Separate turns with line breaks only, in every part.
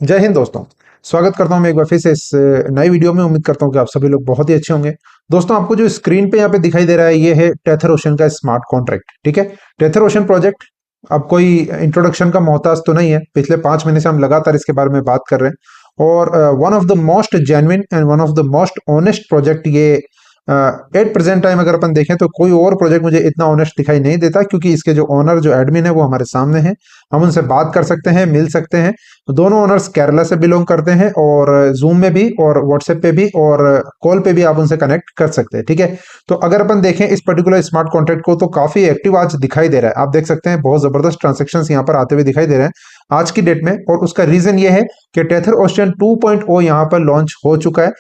जय हिंद दोस्तों। स्वागत करता हूं मैं एक बार फिर से इस नई वीडियो में। उम्मीद करता हूं कि आप सभी लोग बहुत ही अच्छे होंगे। दोस्तों, आपको जो स्क्रीन पे यहाँ पे दिखाई दे रहा है ये है टेथर ओशन का स्मार्ट कॉन्ट्रैक्ट। ठीक है, टेथर ओशन प्रोजेक्ट अब कोई इंट्रोडक्शन का मोहताज तो नहीं है। पिछले 5 महीने से हम लगातार इसके बारे में बात कर रहे हैं और one of the most genuine and one of the most honest project ये एट प्रेजेंट टाइम अगर अपन देखें तो कोई और प्रोजेक्ट मुझे इतना ऑनेस्ट दिखाई नहीं देता, क्योंकि इसके जो ओनर जो एडमिन है वो हमारे सामने हैं। हम उनसे बात कर सकते हैं, मिल सकते हैं। दोनों ओनर्स केरला से बिलोंग करते हैं और जूम में भी और व्हाट्सएप पे भी और कॉल पे भी आप उनसे कनेक्ट कर सकते हैं। ठीक है, तो अगर अपन देखें इस पर्टिकुलर स्मार्ट कॉन्ट्रैक्ट को तो काफी एक्टिव आज दिखाई दे रहा है। आप देख सकते हैं बहुत जबरदस्त ट्रांजेक्शन यहाँ पर आते हुए दिखाई दे रहे हैं आज की डेट में। और उसका रीजन ये है कि टेथर ओशन 2.0 यहाँ पर लॉन्च हो चुका है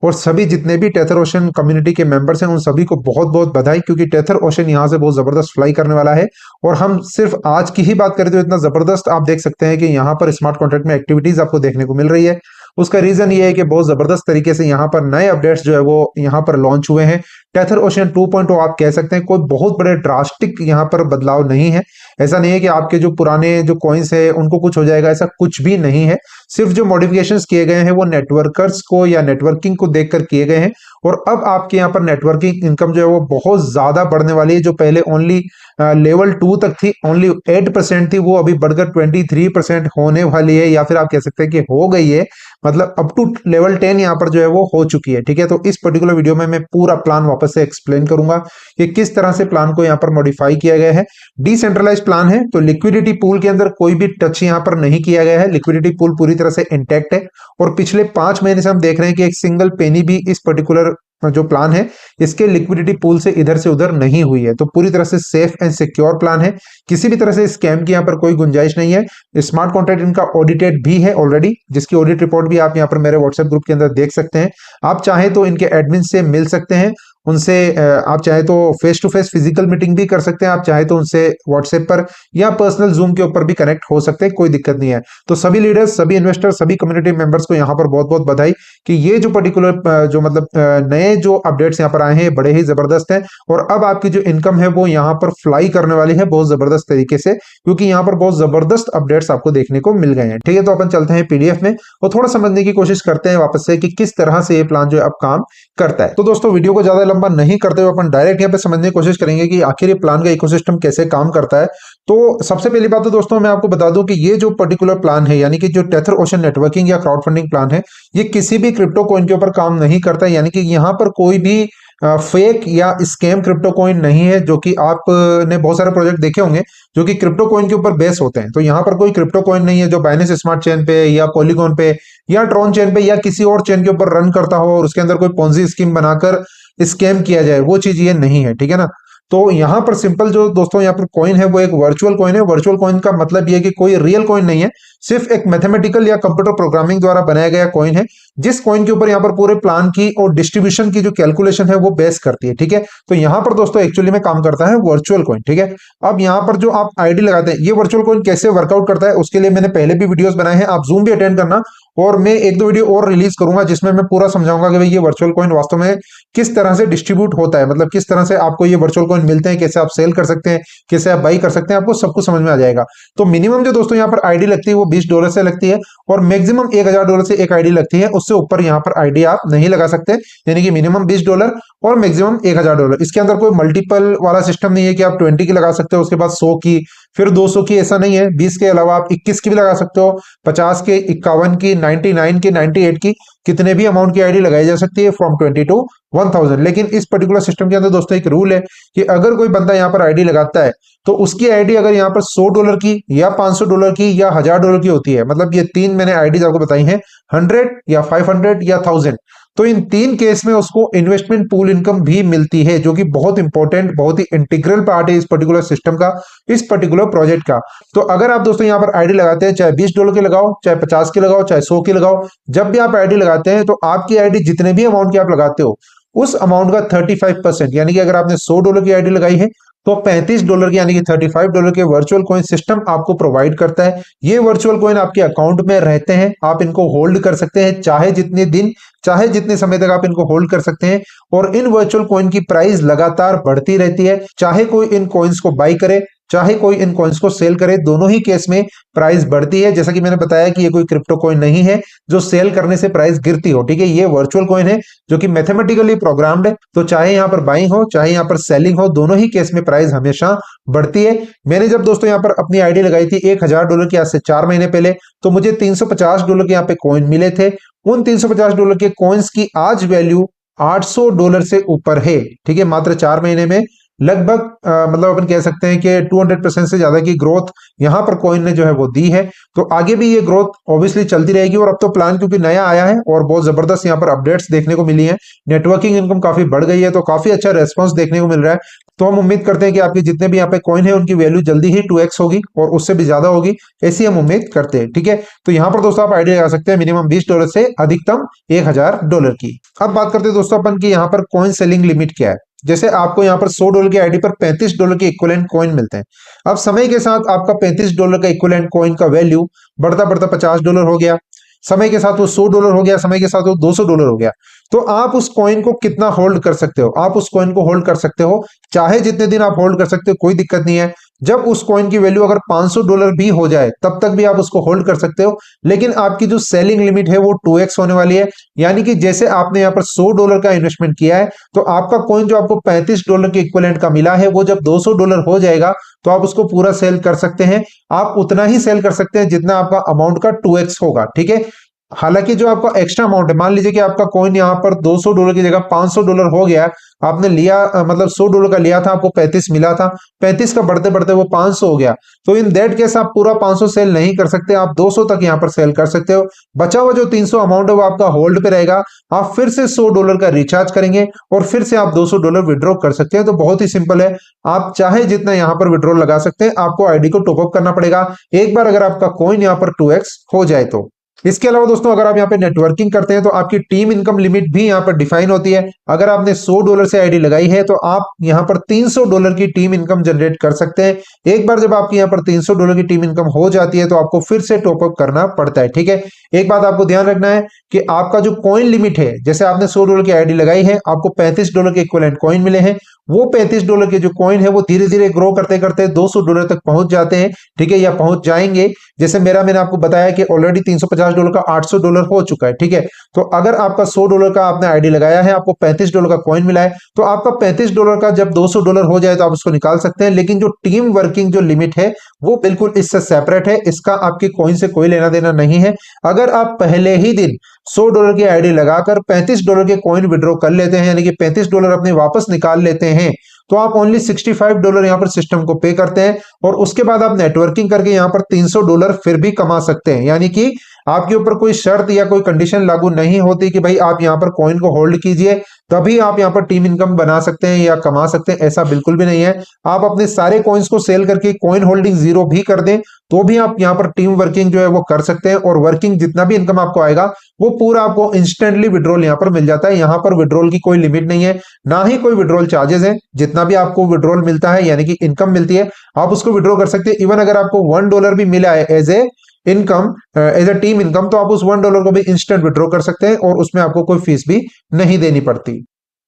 और सभी जितने भी टेथर ओशन कम्युनिटी के मेंबर्स हैं उन सभी को बहुत बहुत बधाई, क्योंकि टेथर ओशन यहाँ से बहुत जबरदस्त फ्लाई करने वाला है। और हम सिर्फ आज की ही बात करें तो इतना जबरदस्त आप देख सकते हैं कि यहाँ पर स्मार्ट कॉन्ट्रैक्ट में एक्टिविटीज आपको देखने को मिल रही है। उसका रीजन ये है कि बहुत जबरदस्त तरीके से यहाँ पर नए अपडेट्स जो है वो यहाँ पर लॉन्च हुए हैं। टेथर ओशन 2.0 आप कह सकते हैं, कोई बहुत बड़े ड्रास्टिक यहाँ पर बदलाव नहीं है। ऐसा नहीं है कि आपके जो पुराने जो कॉइन्स है उनको कुछ हो जाएगा, ऐसा कुछ भी नहीं है। सिर्फ जो मॉडिफिकेशंस किए गए हैं वो नेटवर्कर्स को या नेटवर्किंग को देखकर किए गए हैं। और अब आपके यहाँ पर नेटवर्किंग इनकम जो है वो बहुत ज्यादा बढ़ने वाली है। जो पहले ओनली लेवल 2 तक थी, ओनली 8% थी, वो अभी बढ़कर 23% होने वाली है, या फिर आप कह सकते हैं कि हो गई है। मतलब अप टू लेवल 10 यहाँ पर जो है वो हो चुकी है। ठीक है, तो इस पर्टिकुलर वीडियो में मैं पूरा प्लान वापस से एक्सप्लेन करूंगा कि किस तरह से प्लान को यहाँ पर मॉडिफाई किया गया है। डिसेंट्रलाइज प्लान है तो लिक्विडिटी पूल के अंदर कोई भी टच यहाँ पर नहीं किया गया है। लिक्विडिटी पूल पूरी तरह से इंटैक्ट है और पिछले 5 महीने से हम देख रहे हैं कि एक सिंगल पेनी भी इस पर्टिकुलर जो प्लान है इसके लिक्विडिटी पूल से इधर से उधर नहीं हुई है। तो पूरी तरह से सेफ एंड सिक्योर प्लान है, किसी भी तरह से स्कैम की यहाँ पर कोई गुंजाइश नहीं है। स्मार्ट कॉन्ट्रैक्ट इनका ऑडिटेड भी है ऑलरेडी, जिसकी ऑडिट रिपोर्ट भी आप यहाँ पर मेरे व्हाट्सएप ग्रुप के अंदर देख सकते हैं। आप चाहे तो इनके एडमिन से मिल सकते हैं, उनसे आप चाहे तो face to face physical meeting भी कर सकते हैं, आप चाहे तो उनसे व्हाट्सएप पर या पर्सनल जूम के ऊपर भी कनेक्ट हो सकते हैं, कोई दिक्कत नहीं है। तो सभी लीडर्स, सभी इन्वेस्टर, सभी कम्युनिटी मेंबर्स को यहाँ पर बहुत बहुत बधाई कि ये जो पर्टिकुलर जो मतलब नए जो अपडेट्स यहाँ पर आए हैं बड़े ही जबरदस्त हैं। और अब आपकी जो इनकम है वो यहाँ पर फ्लाई करने वाली है बहुत जबरदस्त तरीके से, क्योंकि यहाँ पर बहुत जबरदस्त अपडेट्स आपको देखने को मिल गए हैं। ठीक है, तो अपन चलते हैं पीडीएफ में और थोड़ा समझने की कोशिश करते हैं वापस से कि किस तरह से ये प्लान जो है अब काम करता है। तो दोस्तों, वीडियो को ज्यादा लंबा नहीं करते हुए अपन डायरेक्ट यहाँ पे समझने की कोशिश करेंगे कि आखिर ये प्लान का इकोसिस्टम कैसे काम करता है। तो सबसे पहली बात तो दोस्तों मैं आपको बता दूं कि ये जो पर्टिकुलर प्लान है, यानी कि जो टेथर ओशन नेटवर्किंग या क्राउड फंडिंग प्लान है, ये किसी भी क्रिप्टो कॉइन के ऊपर काम नहीं करता है। यानी कि यहाँ पर कोई भी फेक या स्कैम क्रिप्टो कॉइन नहीं है, जो कि आपने बहुत सारे प्रोजेक्ट देखे होंगे जो कि क्रिप्टो कॉइन के ऊपर बेस होते हैं। तो यहाँ पर कोई क्रिप्टो कॉइन नहीं है जो बाइनेंस स्मार्ट चेन पे या पॉलीगॉन पे या ट्रॉन चेन पे या किसी और चेन के ऊपर रन करता हो और उसके अंदर कोई पोंजी स्कीम बनाकर स्कैम किया जाए, वो चीज ये नहीं है। ठीक है ना, तो यहाँ पर सिंपल जो दोस्तों यहाँ पर कॉइन है वो एक वर्चुअल कॉइन है। वर्चुअल कॉइन का मतलब ये है कि कोई रियल कॉइन नहीं है, सिर्फ एक मैथमेटिकल या कंप्यूटर प्रोग्रामिंग द्वारा बनाया गया कॉइन है, जिस कॉइन के ऊपर यहाँ पर पूरे प्लान की और डिस्ट्रीब्यूशन की जो कैलकुलेशन है वो बेस करती है। ठीक है, तो यहाँ पर दोस्तों एक्चुअली में काम करता है वर्चुअल कॉइन। ठीक है, अब यहाँ पर जो आप आईडी लगाते हैं, ये वर्चुअल कॉइन कैसे वर्कआउट करता है उसके लिए मैंने पहले भी वीडियोस बनाए हैं, आप जूम भी अटेंड करना। और मैं एक दो वीडियो और रिलीज करूंगा जिसमें मैं पूरा समझाऊंगा कि भाई ये वर्चुअल कॉइन वास्तव में किस तरह से डिस्ट्रीब्यूट होता है, मतलब किस तरह से आपको ये वर्चुअल कॉइन मिलते हैं, कैसे आप सेल कर सकते हैं, कैसे आप बाई कर सकते हैं, आपको सब कुछ समझ में आ जाएगा। तो मिनिमम जो दोस्तों यहाँ पर आईडी लगती है वो $20 से लगती है और मैक्सिमम $1000 से एक आईडी लगती है। उससे ऊपर यहाँ पर आईडी आप नहीं लगा सकते, यानी कि मिनिमम $20 और मैक्सिमम $1000। इसके अंदर कोई मल्टीपल वाला सिस्टम नहीं है कि आप 20 की लगा सकते हो उसके बाद 100 की फिर 200 की, ऐसा नहीं है। 20 के अलावा आप 21 की भी लगा सकते हो, 50 के, 51 की, 99 की, 98 की, कितने भी अमाउंट की आईडी लगाई जा सकती है फ्रॉम 20 टू 1000। लेकिन इस पर्टिकुलर सिस्टम के अंदर दोस्तों एक रूल है कि अगर कोई बंदा यहाँ पर आईडी लगाता है तो उसकी आईडी अगर यहाँ पर $100 की या $500 की या $1000 की होती है, मतलब ये तीन मैंने आईडीज आपको बताई हैं, 100 या 500 या 1000, तो इन तीन केस में उसको इन्वेस्टमेंट पूल इनकम भी मिलती है, जो कि बहुत इंपॉर्टेंट, बहुत ही इंटीग्रल पार्ट है इस पर्टिकुलर सिस्टम का, इस पर्टिकुलर प्रोजेक्ट का। तो अगर आप दोस्तों यहाँ पर आईडी लगाते हैं, चाहे $20 की लगाओ, चाहे 50 की लगाओ, चाहे 100 की लगाओ, जब भी आप आईडी लगाते हैं तो आपकी आईडी जितने भी अमाउंट की आप लगाते हो उस अमाउंट का 35%, यानी कि अगर आपने $100 की आईडी लगाई है तो $35 की यानी कि $35 के वर्चुअल कॉइन सिस्टम आपको प्रोवाइड करता है। ये वर्चुअल कॉइन आपके अकाउंट में रहते हैं, आप इनको होल्ड कर सकते हैं, चाहे जितने दिन, चाहे जितने समय तक आप इनको होल्ड कर सकते हैं। और इन वर्चुअल कॉइन की प्राइस लगातार बढ़ती रहती है, चाहे कोई इन कॉइन्स को बाई करे चाहे कोई इन कॉइन्स को सेल करे, दोनों ही केस में प्राइस बढ़ती है। जैसा कि मैंने बताया कि ये कोई क्रिप्टो कॉइन नहीं है जो सेल करने से प्राइस गिरती हो, ठीक है। ये वर्चुअल कॉइन है जो कि मैथमेटिकली प्रोग्राम्ड है, तो चाहे यहाँ पर बाइंग हो चाहे यहाँ पर सेलिंग हो, दोनों ही केस में प्राइस हमेशा बढ़ती है। मैंने जब दोस्तों यहाँ पर अपनी आईडी लगाई थी $1000 की, आज से 4 महीने पहले, तो मुझे $350 के यहाँ पे कॉइन मिले थे। उन $350 के कॉइन्स की आज वैल्यू $800 से ऊपर है, ठीक है। मात्र 4 महीने में लगभग मतलब अपन कह सकते हैं कि 200% से ज्यादा की ग्रोथ यहां पर कॉइन ने जो है वो दी है। तो आगे भी ये ग्रोथ ऑब्वियसली चलती रहेगी। और अब तो प्लान क्योंकि नया आया है और बहुत जबरदस्त यहाँ पर अपडेट्स देखने को मिली है, नेटवर्किंग इनकम काफी बढ़ गई है, तो काफी अच्छा रेस्पॉन्स देखने को मिल रहा है। तो हम उम्मीद करते हैं कि आपके जितने भी यहाँ पे कॉइन है उनकी वैल्यू जल्दी ही 2x होगी और उससे भी ज्यादा होगी, ऐसी हम उम्मीद करते हैं, ठीक है। तो यहाँ पर दोस्तों आप आइडिया लगा सकते हैं मिनिमम $20 से अधिकतम $1000 की। अब बात करते हैं दोस्तों अपन की यहाँ पर कॉइन सेलिंग लिमिट क्या है। जैसे आपको यहाँ पर $100 की आईडी पर $35 के इक्विवेलेंट कॉइन मिलते हैं। अब समय के साथ आपका $35 का इक्विवेलेंट कॉइन का वैल्यू बढ़ता बढ़ता $50 हो गया, समय के साथ वो $100 हो गया, समय के साथ वो $200 हो गया। तो आप उस कॉइन को कितना होल्ड कर सकते हो? आप उस कॉइन को होल्ड कर सकते हो चाहे जितने दिन आप होल्ड कर सकते हो, कोई दिक्कत नहीं है। जब उस कॉइन की वैल्यू अगर $500 भी हो जाए तब तक भी आप उसको होल्ड कर सकते हो, लेकिन आपकी जो सेलिंग लिमिट है वो 2x होने वाली है। यानी कि जैसे आपने यहाँ पर $100 का इन्वेस्टमेंट किया है, तो आपका कॉइन जो आपको $35 के इक्विवेलेंट का मिला है, वो जब $200 हो जाएगा तो आप उसको पूरा सेल कर सकते हैं। आप उतना ही सेल कर सकते हैं जितना आपका अमाउंट का 2x होगा, ठीक है। हालांकि जो आपका एक्स्ट्रा अमाउंट है, मान लीजिए कि आपका कॉइन यहाँ पर $200 की जगह $500 हो गया, आपने लिया मतलब $100 का लिया था, आपको 35 मिला था, 35 का बढ़ते बढ़ते वो 500 हो गया, तो इन दैट केस आप पूरा 500 सेल नहीं कर सकते, आप 200 तक यहाँ पर सेल कर सकते हो। बचा हुआ जो 300 अमाउंट है वो आपका होल्ड पे रहेगा। आप फिर से $100 का रिचार्ज करेंगे और फिर से आप $200 विड्रॉ कर सकते हैं। तो बहुत ही सिंपल है, आप चाहे जितना यहाँ पर विड्रॉ लगा सकते हैं, आपको आईडी को टॉपअप करना पड़ेगा एक बार अगर आपका कॉइन यहाँ पर 2x हो जाए तो। इसके अलावा दोस्तों अगर आप यहाँ पे नेटवर्किंग करते हैं तो आपकी टीम इनकम लिमिट भी यहाँ पर डिफाइन होती है। अगर आपने $100 से आईडी लगाई है तो आप यहाँ पर $300 की टीम इनकम जनरेट कर सकते हैं। एक बार जब आपकी यहाँ पर $300 की टीम इनकम हो जाती है तो आपको फिर से टॉपअप करना पड़ता है, ठीक है। एक बात आपको ध्यान रखना है कि आपका जो कॉइन लिमिट है, जैसे आपने $100 की आईडी लगाई है, आपको $35 के इक्विवेलेंट कॉइन मिले हैं, वो $35 के जो कॉइन है वो धीरे धीरे ग्रो करते करते $200 तक पहुंच जाते हैं, ठीक है, या पहुंच जाएंगे। जैसे मैंने आपको बताया कि ऑलरेडी $350 का $800 हो चुका है, ठीक है। तो अगर आपका $100 का आपने आईडी लगाया है, आपको $35 का कॉइन मिला है, तो आपका $35 का जब $200 हो जाए तो आप उसको निकाल सकते हैं। लेकिन जो टीम वर्किंग जो लिमिट है वो बिल्कुल इससे सेपरेट है, इसका आपके कॉइन से कोई लेना देना नहीं है। अगर आप पहले ही दिन $100 की आईडी लगाकर $35 के कॉइन विड्रॉ कर लेते हैं, यानी कि $35 अपने वापस निकाल लेते हैं, तो आप ओनली $65 यहाँ पर सिस्टम को पे करते हैं और उसके बाद आप नेटवर्किंग करके यहाँ पर $300 फिर भी कमा सकते हैं। यानी कि आपके ऊपर कोई शर्त या कोई कंडीशन लागू नहीं होती कि भाई आप यहाँ पर कॉइन को होल्ड कीजिए तभी आप यहाँ पर टीम इनकम बना सकते हैं या कमा सकते हैं, ऐसा बिल्कुल भी नहीं है। आप अपने सारे कॉइन्स को सेल करके कॉइन होल्डिंग 0 भी कर दें तो भी आप यहाँ पर टीम वर्किंग जो है वो कर सकते हैं और वर्किंग जितना भी इनकम आपको आएगा वो पूरा आपको इंस्टेंटली विड्रॉल यहाँ पर मिल जाता है। यहाँ पर विड्रॉल की कोई लिमिट नहीं है, ना ही कोई विड्रॉल चार्जेस है। जितना भी आपको विड्रॉल मिलता है यानी कि इनकम मिलती है आप उसको विड्रॉ कर सकते हैं। इवन अगर आपको $1 भी मिला है as a income, as a team income, तो आप उस $1 को भी इंस्टेंट विड्रॉ कर सकते हैं और उसमें आपको कोई फीस भी नहीं देनी पड़ती।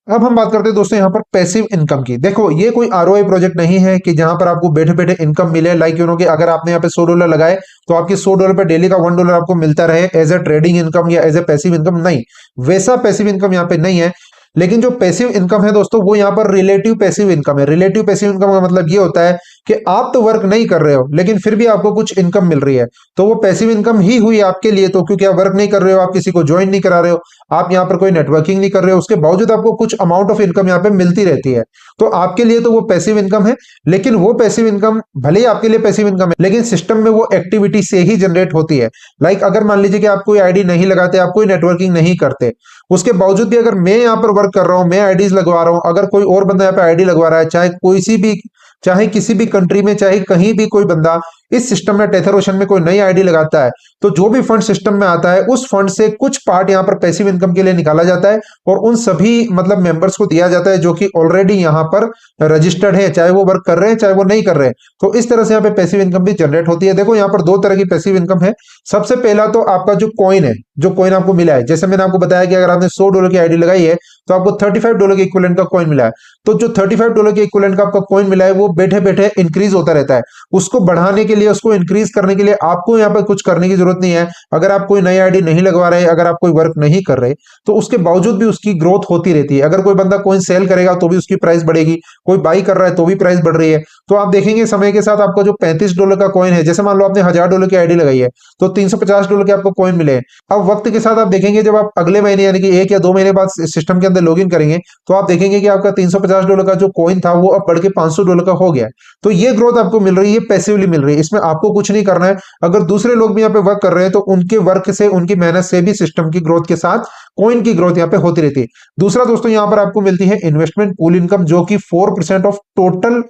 अब हम बात करते हैं दोस्तों यहाँ पर पैसिव इनकम की। देखो ये कोई आरओआई प्रोजेक्ट नहीं है कि जहां पर आपको बैठे बैठे इनकम मिले, लाइक यू नो कि अगर आपने यहाँ पे $100 लगाए तो आपके $100 पे डेली का $1 आपको मिलता रहे एज ए ट्रेडिंग इनकम या एज ए पैसिव इनकम। नहीं, वैसा पैसिव इनकम यहाँ पे नहीं है। लेकिन जो पैसिव इनकम है दोस्तों वो यहाँ पर रिलेटिव पैसिव इनकम है। रिलेटिव पैसिव इनकम का मतलब ये होता है कि आप तो वर्क नहीं कर रहे हो लेकिन फिर भी आपको कुछ इनकम मिल रही है, तो वो पैसिव इनकम ही हुई आपके लिए। तो क्योंकि आप वर्क नहीं कर रहे हो, आप किसी को ज्वाइन नहीं करा रहे हो, आप यहाँ पर कोई नेटवर्किंग नहीं कर रहे हो, उसके बावजूद आपको कुछ अमाउंट ऑफ इनकम यहाँ पे मिलती रहती है, तो आपके लिए तो वो पैसिव इनकम है। लेकिन वो पैसिव इनकम भले ही आपके लिए पैसिव इनकम है लेकिन सिस्टम में वो एक्टिविटी से ही जनरेट होती है। लाइक अगर मान लीजिए कि आप कोई आईडी नहीं लगाते, आप कोई नेटवर्किंग नहीं करते, उसके बावजूद भी अगर मैं यहाँ पर वर्क कर रहा हूँ, मैं आईडीज लगवा रहा हूँ, अगर कोई और बंदा यहाँ पे आईडी लगवा रहा है, चाहे किसी भी कंट्री में, चाहे कहीं भी कोई बंदा इस सिस्टम में टेथर ओशन में कोई नई आईडी लगाता है तो जो भी फंड सिस्टम में आता है उस फंड से कुछ पार्ट यहाँ पर पैसिव इनकम के लिए निकाला जाता है और उन सभी मतलब मेंबर्स को दिया जाता है जो कि ऑलरेडी यहाँ पर रजिस्टर्ड है, चाहे वो वर्क कर रहे हैं चाहे वो नहीं कर रहे हैं। तो इस तरह से यहाँ पे पैसिव इनकम भी जनरेट होती है। देखो यहाँ पर दो तरह की पैसिव इनकम है। सबसे पहला तो आपका जो कॉइन है, जो कॉइन आपको मिला है, जैसे मैंने आपको बताया कि अगर आपने $100 की आईडी लगाई है तो आपको $35 के इक्विवेलेंट का कॉइन मिला है। तो जो $35 के इक्विवेलेंट का आपका कॉइन मिला है वो बैठे बैठे इंक्रीज होता रहता है। उसको बढ़ाने के लिए, उसको इंक्रीज करने के लिए आपको यहाँ पर कुछ करने की जरूरत नहीं है। अगर आप कोई नई आईडी नहीं लगवा रहे, अगर आप कोई वर्क नहीं कर रहे, तो उसके बावजूद भी उसकी ग्रोथ होती रहती है। अगर कोई बंदा कॉइन सेल करेगा तो भी उसकी प्राइस बढ़ेगी, कोई बाई कर रहा है तो भी प्राइस बढ़ रही है। तो आप देखेंगे समय के साथ आपका जो $35 का कॉइन है, जैसे मान लो आपने $1000 की आईडी लगाई है तो $350 के आपको कॉइन मिले। अब वक्त के साथ आप देखेंगे जब आप अगले महीने यानी कि 1 या 2 महीने बाद सिस्टम के अंदर लॉगिन करेंगे तो आप देखेंगे कि आपका $350 का जो कॉइन था वो अब बढ़ के $500 का हो गया। तो ये ग्रोथ आपको मिल रही है, पैसिवली मिल रही है, इसमें आपको कुछ नहीं करना है। अगर दूसरे लोग भी यहाँ पे वर्क कर रहे हैं तो उनके वर्क से, उनकी मेहनत से भी सिस्टम की ग्रोथ के साथ कॉइन की ग्रोथ यहाँ पे होती रहती है। दूसरा दोस्तों यहाँ पर आपको मिलती है इन्वेस्टमेंट पूल इनकम, जो कि 4% ऑफ टोटल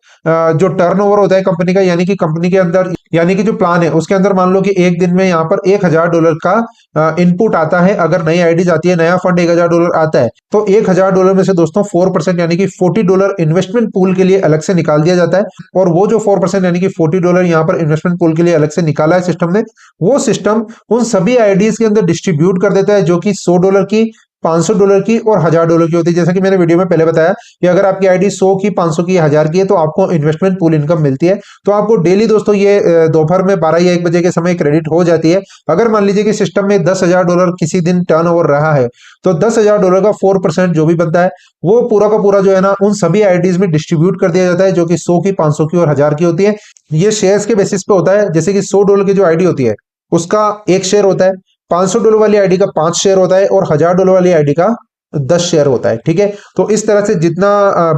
जो टर्नओवर होता है कंपनी का, यानी कि कंपनी के अंदर, यानी कि जो प्लान है उसके अंदर मान लो कि एक दिन में यहाँ पर $1000 का इनपुट आता है। अगर नई आईडी जाती है, नया फंड $1000 आता है तो $1000 में से दोस्तों 4% यानी कि $40 इन्वेस्टमेंट पूल के लिए अलग से निकाल दिया जाता है। और वो जो 4% यानी कि $40 यहाँ पर इन्वेस्टमेंट पूल के लिए अलग से निकाला है सिस्टम ने, वो सिस्टम उन सभी आईडीज के अंदर डिस्ट्रीब्यूट कर देता है जो कि $100 की, $500 की और $1000 की होती है। जैसा कि मैंने वीडियो में पहले बताया कि अगर आपकी आईडी 100 की, 500 की, 1000 की है तो आपको इन्वेस्टमेंट पूल इनकम मिलती है। तो आपको डेली दोस्तों ये दोपहर में 12 या 1 बजे के समय क्रेडिट हो जाती है। अगर मान लीजिए कि सिस्टम में $10,000 किसी दिन टर्नओवर रहा है तो $10,000 का 4% जो भी बनता है वो पूरा का पूरा जो है ना उन सभी आईडीज में डिस्ट्रीब्यूट कर दिया जाता है, जो कि 100 की, 500 की और 1000 की होती है। ये शेयर्स के बेसिस पे होता है। जैसे कि $100 की जो आईडी होती है उसका 1 शेयर होता है, $500 वाली आईडी का 5 शेयर होता है और $1000 वाली आईडी का 10 शेयर होता है। ठीक है, तो इस तरह से जितना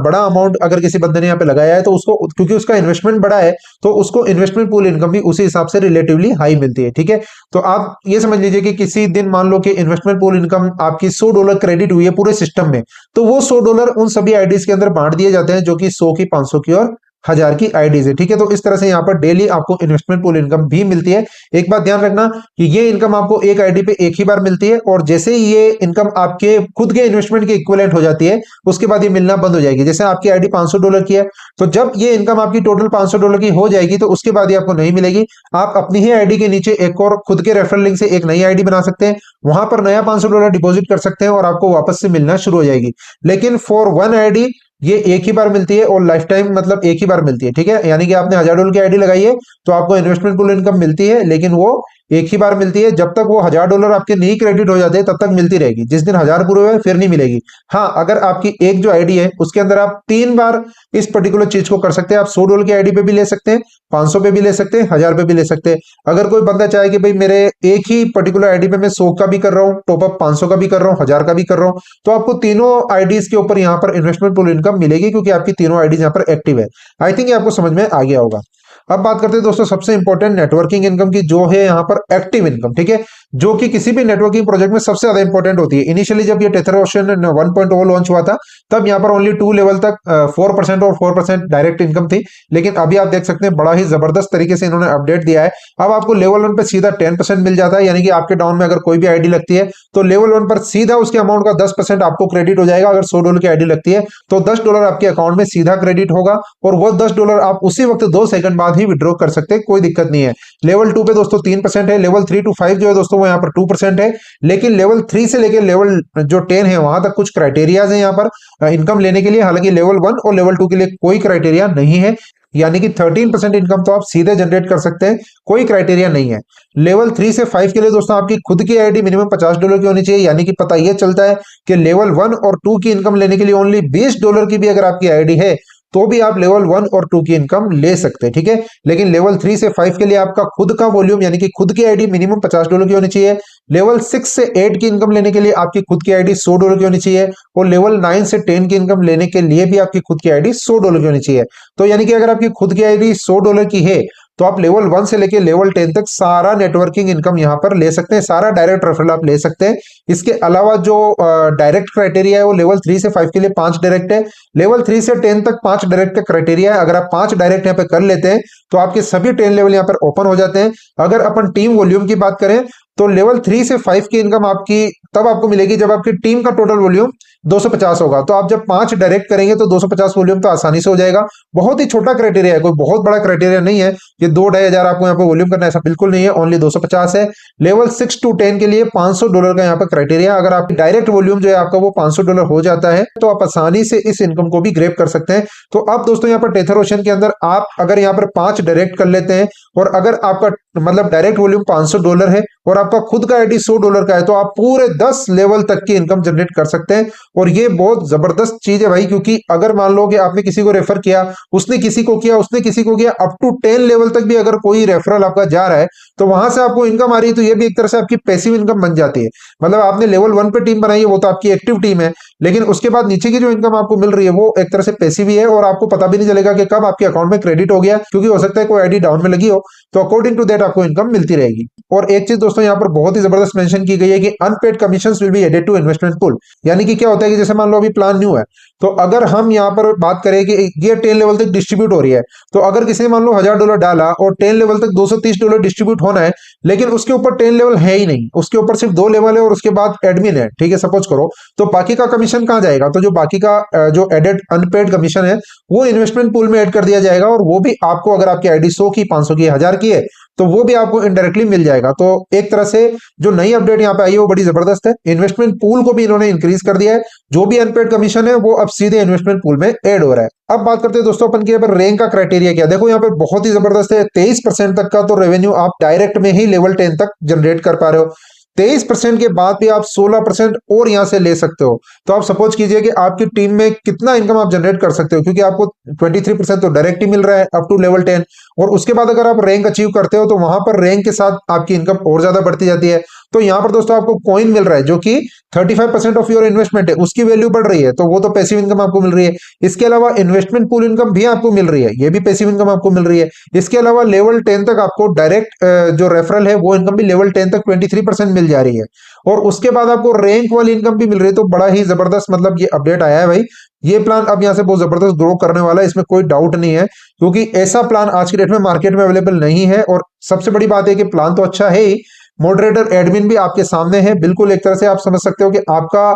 बड़ा अमाउंट अगर किसी बंदे ने यहाँ पे लगाया है तो उसको, क्योंकि उसका इन्वेस्टमेंट बड़ा है तो उसको इन्वेस्टमेंट पूल इनकम भी उसी हिसाब से रिलेटिवली हाई मिलती है। ठीक है, तो आप ये समझ लीजिए कि किसी दिन मान लो कि इन्वेस्टमेंट पूल इनकम आपकी $100 क्रेडिट हुई है पूरे सिस्टम में, तो वो $100 उन सभी आईडीज के अंदर बांट दिए जाते हैं जो कि 100 की, 500 की और 1000 की आईडीज है। ठीक है, तो इस तरह से यहाँ पर डेली आपको इन्वेस्टमेंट पूल इनकम भी मिलती है। एक बात ध्यान रखना कि ये इनकम आपको एक आईडी पे एक ही बार मिलती है और जैसे ही ये इनकम आपके खुद के इन्वेस्टमेंट के इक्विवेलेंट हो जाती है उसके बाद ये मिलना बंद हो जाएगी। जैसे आपकी आईडी $500 की है तो जब ये इनकम आपकी टोटल $500 की हो जाएगी तो उसके बाद ये आपको नहीं मिलेगी। आप अपनी ही आईडी के नीचे एक और खुद के रेफरल लिंक से एक नई आईडी बना सकते हैं, वहां पर नया $500 डिपॉजिट कर सकते हैं और आपको वापस से मिलना शुरू हो जाएगी। लेकिन फॉर वन आईडी ये एक ही बार मिलती है और लाइफ टाइम मतलब एक ही बार मिलती है। ठीक है, यानी कि आपने $1000 की आईडी लगाई है तो आपको इन्वेस्टमेंट पूल इनकम मिलती है, लेकिन वो एक ही बार मिलती है। जब तक वो $1000 आपके नहीं क्रेडिट हो जाते हैं तब तक मिलती रहेगी। जिस दिन 1000 पूरे हुए फिर नहीं मिलेगी। हाँ, अगर आपकी एक जो आईडी है उसके अंदर आप 3 बार इस पर्टिकुलर चीज को कर सकते हैं। आप $100 की आईडी पे भी ले सकते हैं, 500 पे भी ले सकते हैं, 1000 पे भी ले सकते हैं। अगर कोई बंदा चाहे कि भाई मेरे एक ही पर्टिकुलर आईडी पे मैं 100 का भी कर रहा हूँ टॉपअप, 500 का भी कर रहा हूँ, 1000 का भी कर रहा हूँ, तो आपको तीनों आईडीज के ऊपर यहाँ पर इन्वेस्टमेंट पूल इनकम मिलेगी क्योंकि आपकी तीनों आईडीज यहाँ पर एक्टिव है। आई थिंक ये आपको समझ में आ गया होगा। अब बात करते हैं दोस्तों सबसे इंपॉर्टेंट नेटवर्किंग इनकम की, जो है यहाँ पर एक्टिव इनकम। ठीक है, जो कि किसी भी नेटवर्किंग प्रोजेक्ट में सबसे ज्यादा इंपॉर्टेंट होती है। इनिशियली जब ये टेथर ओशन 1.0 लॉन्च हुआ था तब यहाँ पर ओनली 2 लेवल तक 4% और 4% डायरेक्ट इनकम थी, लेकिन अभी आप देख सकते हैं बड़ा ही जबरदस्त तरीके से इन्होंने अपडेट दिया है। अब आपको लेवल 1 पे सीधा 10% मिल जाता है, यानी कि आपके डाउन में अगर कोई भी आईडी लगती है तो लेवल 1 पर सीधा उसके अमाउंट का 10% आपको क्रेडिट हो जाएगा। अगर $100 की आईडी लगती है तो $10 आपके अकाउंट में सीधा क्रेडिट होगा और वो $10 आप उसी वक्त 2 सेकंड बाद ही विड्रॉ कर सकते हैं, कोई दिक्कत नहीं है। लेवल 2 पे दोस्तों 3% है, लेवल 3 to 5 जो है दोस्तों वो यहाँ पर 2% है, लेकिन लेवल 3 से लेकर लेवल जो 10 है वहां तक कुछ क्राइटेरियाज है यहाँ पर इनकम लेने के लिए। हालांकि लेवल 1 और लेवल 2 के लिए कोई क्राइटेरिया नहीं है, यानी कि 13% इनकम तो आप सीधे जनरेट कर सकते हैं, कोई क्राइटेरिया नहीं है। लेवल 3 से 5 के लिए दोस्तों आपकी खुद की आईडी मिनिमम $50 की होनी चाहिए, यानी कि पता यह चलता है कि लेवल 1 और 2 की इनकम लेने के लिए ओनली $20 की भी अगर आपकी आईडी है तो भी आप लेवल 1 और 2 की इनकम ले सकते हैं। ठीक है, लेकिन लेवल 3 से 5 के लिए आपका खुद का वॉल्यूम यानी कि खुद की आईडी मिनिमम $50 की होनी चाहिए। लेवल 6 से 8 की इनकम लेने के लिए आपकी खुद की आईडी $100 की होनी चाहिए और लेवल 9 से 10 की इनकम लेने के लिए भी आपकी खुद की आईडी $100 की होनी चाहिए। तो यानी कि अगर आपकी खुद की आईडी $100 की है तो आप लेवल 1 से लेके लेवल 10 तक सारा नेटवर्किंग इनकम यहाँ पर ले सकते हैं, सारा डायरेक्ट रेफरल आप ले सकते हैं। इसके अलावा जो डायरेक्ट क्राइटेरिया है वो लेवल 3 से 5 के लिए 5 डायरेक्ट है, लेवल 3 से 10 तक 5 डायरेक्ट का क्राइटेरिया है। अगर आप 5 डायरेक्ट यहाँ पे कर लेते हैं तो आपके सभी 10 लेवल यहाँ पर ओपन हो जाते हैं। अगर अपन टीम वॉल्यूम की बात करें तो लेवल 3 से 5 की इनकम आपकी तब आपको मिलेगी जब आपकी टीम का टोटल वॉल्यूम 250 होगा। तो आप जब 5 डायरेक्ट करेंगे तो 250 वॉल्यूम तो आसानी से हो जाएगा। बहुत ही छोटा क्राइटेरिया है, कोई बहुत बड़ा क्राइटेरिया नहीं है कि 2-2,500 आपको यहाँ पे वॉल्यूम करना है, ऐसा बिल्कुल नहीं है। ओनली 250 है। लेवल 6 to 10 के लिए $500 का यहाँ पर क्राइटेरिया। अगर आपकी डायरेक्ट वॉल्यूम जो है आपका वो $500 हो जाता है तो आप आसानी से इस इनकम को भी ग्रैब कर सकते हैं। तो अब दोस्तों यहाँ पर टेथर ओशन के अंदर आप अगर यहाँ पर 5 डायरेक्ट कर लेते हैं और अगर आपका मतलब डायरेक्ट वॉल्यूम $500 है और आपका खुद का आईडी $100 का है तो आप पूरे 10 लेवल तक की इनकम जनरेट कर सकते हैं। और ये बहुत जबरदस्त चीज है भाई, क्योंकि अगर मान लो कि आपने किसी को रेफर किया, उसने किसी को किया, उसने किसी को किया, अप टू 10 लेवल तक भी अगर कोई रेफरल आपका जा रहा है तो वहां से आपको इनकम आ रही है, तो ये भी एक तरह से आपकी पैसिव इनकम बन जाती है। मतलब आपने लेवल 1 पे टीम बनाई है, वो तो आपकी एक्टिव टीम है, लेकिन उसके बाद नीचे की जो इनकम आपको मिल रही है वो एक तरह से पैसिव ही है और आपको पता भी नहीं चलेगा कि कब आपके अकाउंट में क्रेडिट हो गया, क्योंकि हो सकता है कोई आईडी डाउन में लगी हो। तो अकॉर्डिंग टू दैट आपको इनकम मिलती रहेगी। और एक चीज दोस्तों यहाँ पर बहुत ही जबरदस्त मेंशन की गई है कि unpaid commissions will be added to investment pool. यानी कि क्या होता है कि जैसे मान लो अभी प्लान न्यू है, तो अगर हम यहाँ पर बात करें कि ये 10 लेवल तक डिस्ट्रीब्यूट हो रही है, तो अगर किसी ने मान लो $1000 डाला और 10 लेवल तक $230 डिस्ट्रीब्यूट होना है, लेकिन उसके ऊपर 10 लेवल है ही नहीं, उसके ऊपर सिर्फ 2 लेवल है और उसके बाद एडमिन है, ठीक है, सपोज करो, तो बाकी का कमीशन कहां जाएगा? तो जो बाकी का जो एडेड अनपेड कमीशन है वो इन्वेस्टमेंट पूल में ऐड कर दिया जाएगा और वो भी आपको अगर आपकी आईडी 100 की, 500 की, 1000 की है तो वो भी आपको इनडायरेक्टली मिल जाएगा। तो एक तरह से जो नई अपडेट यहाँ पे आई है वो बड़ी जबरदस्त है। इन्वेस्टमेंट पूल को भी इन्होंने इंक्रीज कर दिया है, जो भी अनपेड कमीशन है वो अब सीधे इन्वेस्टमेंट पूल में ऐड हो रहा है। अब बात करते हैं दोस्तों अपन के यहाँ पर रैंक का क्राइटेरिया क्या। देखो यहाँ पर बहुत ही जबरदस्त है, 23% तक का तो रेवेन्यू आप डायरेक्ट में ही लेवल 10 तक जनरेट कर पा रहे हो। 23% के बाद भी आप 16% और यहां से ले सकते हो। तो आप सपोज कीजिए कि आपकी टीम में कितना इनकम आप जनरेट कर सकते हो, क्योंकि आपको 23% तो डायरेक्ट ही मिल रहा है अप टू लेवल 10, और उसके बाद अगर आप रैंक अचीव करते हो तो वहां पर रैंक के साथ आपकी इनकम और ज्यादा बढ़ती जाती है। तो यहां पर दोस्तों आपको कॉइन मिल रहा है जो कि 35% ऑफ योर इन्वेस्टमेंट है, उसकी वैल्यू बढ़ रही है, तो वो तो पैसिव इनकम आपको मिल रही है। इसके अलावा इन्वेस्टमेंट पूल इनकम भी आपको मिल रही है, ये भी पैसिव इनकम आपको मिल रही है। इसके अलावा लेवल 10 तक आपको डायरेक्ट जो रेफरल है वो इनकम भी लेवल 10 तक 23% मिल जा रही है, और उसके बाद आपको रैंक वाली इनकम भी मिल रही है। तो बड़ा ही जबरदस्त मतलब ये अपडेट आया है भाई। ये प्लान अब यहां से बहुत जबरदस्त ग्रो करने वाला है, इसमें कोई डाउट नहीं है, क्योंकि ऐसा प्लान आज की डेट में मार्केट में अवेलेबल नहीं है। और सबसे बड़ी बात है कि प्लान तो अच्छा है ही, मॉडरेटर एडमिन भी आपके सामने है, बिल्कुल एक तरह से आप समझ सकते हो कि आपका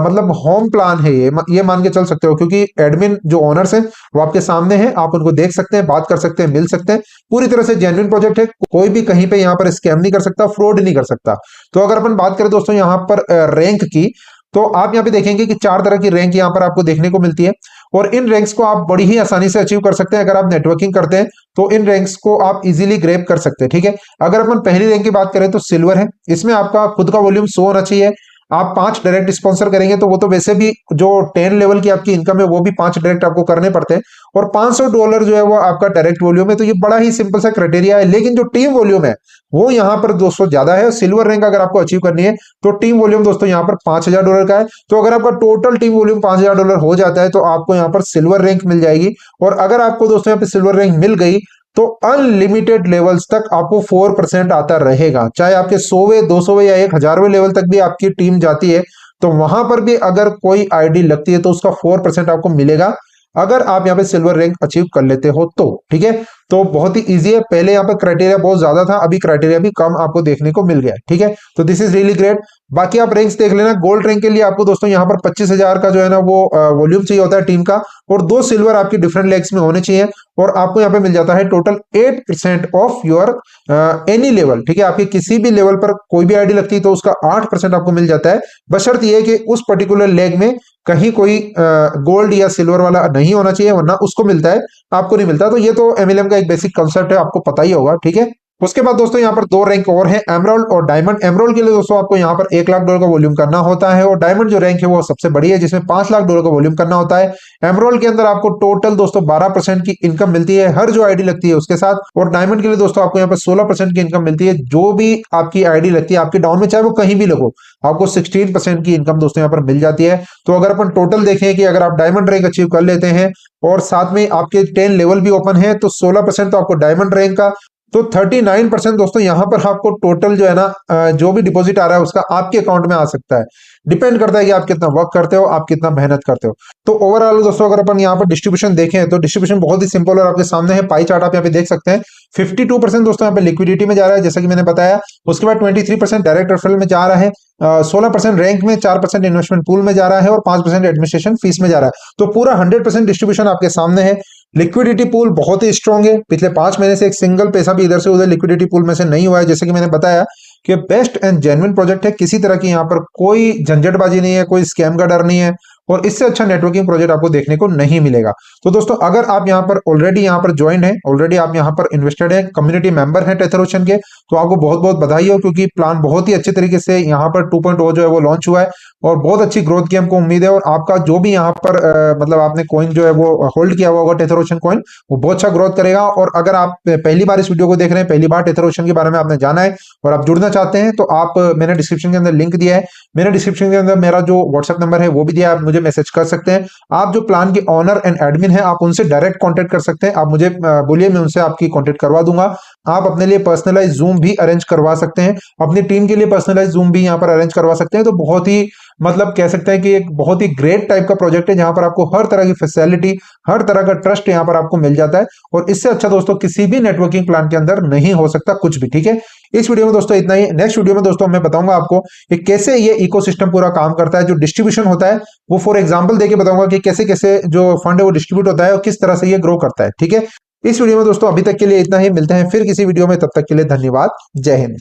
मतलब होम प्लान है ये मान के चल सकते हो, क्योंकि एडमिन जो ओनर्स हैं वो आपके सामने हैं, आप उनको देख सकते हैं, बात कर सकते हैं, मिल सकते हैं। पूरी तरह से जेन्युइन प्रोजेक्ट है, कोई भी कहीं पे यहाँ पर स्कैम नहीं कर सकता, फ्रॉड नहीं कर सकता। तो अगर अपन बात करें दोस्तों यहाँ पर रैंक की, तो आप यहाँ पे देखेंगे कि 4 तरह की रैंक यहाँ पर आपको देखने को मिलती है, और इन रैंक्स को आप बड़ी ही आसानी से अचीव कर सकते हैं। अगर आप नेटवर्किंग करते हैं तो इन रैंक्स को आप इजीली ग्रैब कर सकते हैं, ठीक है। अगर अपन पहली रैंक की बात करें तो सिल्वर है, इसमें आपका खुद का वॉल्यूम 100 होना चाहिए। आप 5 डायरेक्ट स्पॉन्सर करेंगे तो वो तो वैसे भी जो 10 लेवल की आपकी इनकम है वो भी 5 डायरेक्ट आपको करने पड़ते हैं, और $500 जो है वो आपका डायरेक्ट वॉल्यूम है। तो ये बड़ा ही सिंपल सा क्राइटेरिया है, लेकिन जो टीम वॉल्यूम है वो यहाँ पर दोस्तों ज्यादा है। सिल्वर रैंक अगर आपको अचीव करनी है तो टीम वॉल्यूम दोस्तों यहाँ पर $5000 का है। तो अगर आपका टोटल टीम वॉल्यूम $5000 हो जाता है तो आपको यहाँ पर सिल्वर रैंक मिल जाएगी। और अगर आपको दोस्तों यहाँ पे सिल्वर रैंक मिल गई तो अनलिमिटेड लेवल्स तक आपको 4% आता रहेगा, चाहे आपके 100वें, 200वें या 1000वें लेवल तक भी आपकी टीम जाती है तो वहां पर भी अगर कोई आईडी लगती है तो उसका 4% आपको मिलेगा, अगर आप यहाँ पे सिल्वर रैंक अचीव कर लेते हो तो, ठीक है। तो बहुत ही इजी है, पहले यहाँ पर क्राइटेरिया बहुत ज्यादा था, अभी क्राइटेरिया भी कम आपको देखने को मिल गया, ठीक है। तो दिस इज रियली ग्रेट। बाकी आप रैंक्स देख लेना। गोल्ड रैंक के लिए आपको दोस्तों यहाँ पर 25000 का जो है ना वो वॉल्यूम चाहिए होता है टीम का, और 2 सिल्वर आपकी डिफरेंट लेग्स में होने चाहिए, और आपको यहाँ पे मिल जाता है total 8% of your any level, ठीक है। आपके किसी भी लेवल पर कोई भी आईडी लगती है तो उसका 8% आपको मिल जाता है, बशर्ते ये कि उस पर्टिकुलर लेग में कहीं कोई गोल्ड या सिल्वर वाला नहीं होना चाहिए, वरना उसको मिलता है, आपको नहीं मिलता। तो ये तो एमएलएम का एक बेसिक कॉन्सेप्ट है, आपको पता ही होगा, ठीक है। उसके बाद दोस्तों यहाँ पर दो रैंक और है, एमराल्ड और डायमंड। एमराल्ड के लिए दोस्तों आपको यहाँ पर $1 लाख का वॉल्यूम करना होता है, और डायमंड जो रैंक है वो सबसे बड़ी है जिसमें $5 लाख का वॉल्यूम करना होता है। एमराल्ड के अंदर आपको टोटल दोस्तों 12% की इनकम मिलती है हर जो आईडी लगती है उसके साथ, और डायमंड के लिए दोस्तों आपको यहाँ पर 16% की इनकम मिलती है जो भी आपकी आईडी लगती है आपके डाउन में, चाहे वो कहीं भी लगो, आपको 16% की इनकम दोस्तों यहाँ पर मिल जाती है। तो अगर अपन टोटल देखें कि अगर आप डायमंड रैंक अचीव कर लेते हैं और साथ में आपके 10 लेवल भी ओपन है, तो 16% तो आपको डायमंड रैंक का, तो 39% दोस्तों यहां पर आपको टोटल जो है ना जो भी डिपॉजिट आ रहा है उसका आपके अकाउंट में आ सकता है। डिपेंड करता है कि आप कितना वर्क करते हो, आप कितना मेहनत करते हो। तो ओवरऑल दोस्तों अगर अपन यहाँ पर डिस्ट्रीब्यूशन देखें तो डिस्ट्रीब्यूशन बहुत ही सिंपल और आपके सामने है, पाई चार्ट आप यहाँ पे देख सकते हैं। 52% दोस्तों यहाँ पे लिक्विडिटी में जा रहा है जैसा कि मैंने बताया, उसके बाद 23% डायरेक्ट रेफरल में जा रहा है, 16% रैंक में, 4% इन्वेस्टमेंट पूल में जा रहा है और 5% एडमिनिस्ट्रेशन फीस में जा रहा है। तो पूरा 100% डिस्ट्रीब्यूशन आपके सामने है। लिक्विडिटी पूल बहुत ही स्ट्रांग है, पिछले 5 महीने से एक सिंगल पैसा भी इधर से उधर लिक्विडिटी पूल में से नहीं हुआ है। जैसे कि मैंने बताया कि बेस्ट एंड जेन्युइन प्रोजेक्ट है, किसी तरह की यहाँ पर कोई झंझटबाजी नहीं है, कोई स्कैम का डर नहीं है, और इससे अच्छा नेटवर्किंग प्रोजेक्ट आपको देखने को नहीं मिलेगा। तो दोस्तों अगर आप यहाँ पर ऑलरेडी यहाँ पर ज्वाइन है, ऑलरेडी आप यहाँ पर इन्वेस्टेड है, कम्युनिटी मेंबर है टेथर ओशन के, तो आपको बहुत बहुत बधाई हो, क्योंकि प्लान बहुत ही अच्छे तरीके से यहाँ पर 2.0 जो है वो लॉन्च हुआ है और बहुत अच्छी ग्रोथ की हमको उम्मीद है। और आपका जो भी यहाँ पर मतलब आपने कॉइन जो है वो होल्ड किया हुआ होगा टेथर ओशन कॉइन, वो बहुत अच्छा ग्रोथ करेगा। और अगर आप पहली बार इस वीडियो को देख रहे हैं, पहली बार टेथर ओशन के बारे में आपने जाना है और आप जुड़ना चाहते हैं, तो आप मैंने डिस्क्रिप्शन के अंदर लिंक दिया है, मैंने डिस्क्रिप्शन के अंदर मेरा जो व्हाट्सएप नंबर है वो भी दिया है, आप मुझे मैसेज कर सकते हैं। आप जो प्लान के ऑनर एंड एडमिन है आप उनसे डायरेक्ट कांटेक्ट कर सकते हैं, आप मुझे बोलिए, मैं उनसे आपकी कांटेक्ट करवा दूंगा। आप अपने लिए पर्सनलाइज जूम भी अरेंज करवा सकते हैं, अपनी टीम के लिए पर्सनलाइज जूम भी यहाँ पर अरेंज करवा सकते हैं। तो बहुत ही मतलब कह सकते हैं कि एक बहुत ही ग्रेट टाइप का प्रोजेक्ट है जहां पर आपको हर तरह की फैसिलिटी, हर तरह का ट्रस्ट यहाँ पर आपको मिल जाता है, और इससे अच्छा दोस्तों किसी भी नेटवर्किंग प्लान के अंदर नहीं हो सकता कुछ भी। ठीक है, इस वीडियो में दोस्तों इतना ही। नेक्स्ट वीडियो में दोस्तों मैं बताऊंगा आपको कि कैसे ये इकोसिस्टम पूरा काम करता है, जो डिस्ट्रीब्यूशन होता है वो फॉर एग्जांपल देके बताऊंगा कि कैसे कैसे जो फंड है वो डिस्ट्रीब्यूट होता है और किस तरह से ये ग्रो करता है। ठीक है, इस वीडियो में दोस्तों अभी तक के लिए इतना ही, मिलते हैं फिर किसी वीडियो में, तब तक के लिए धन्यवाद, जय हिंद।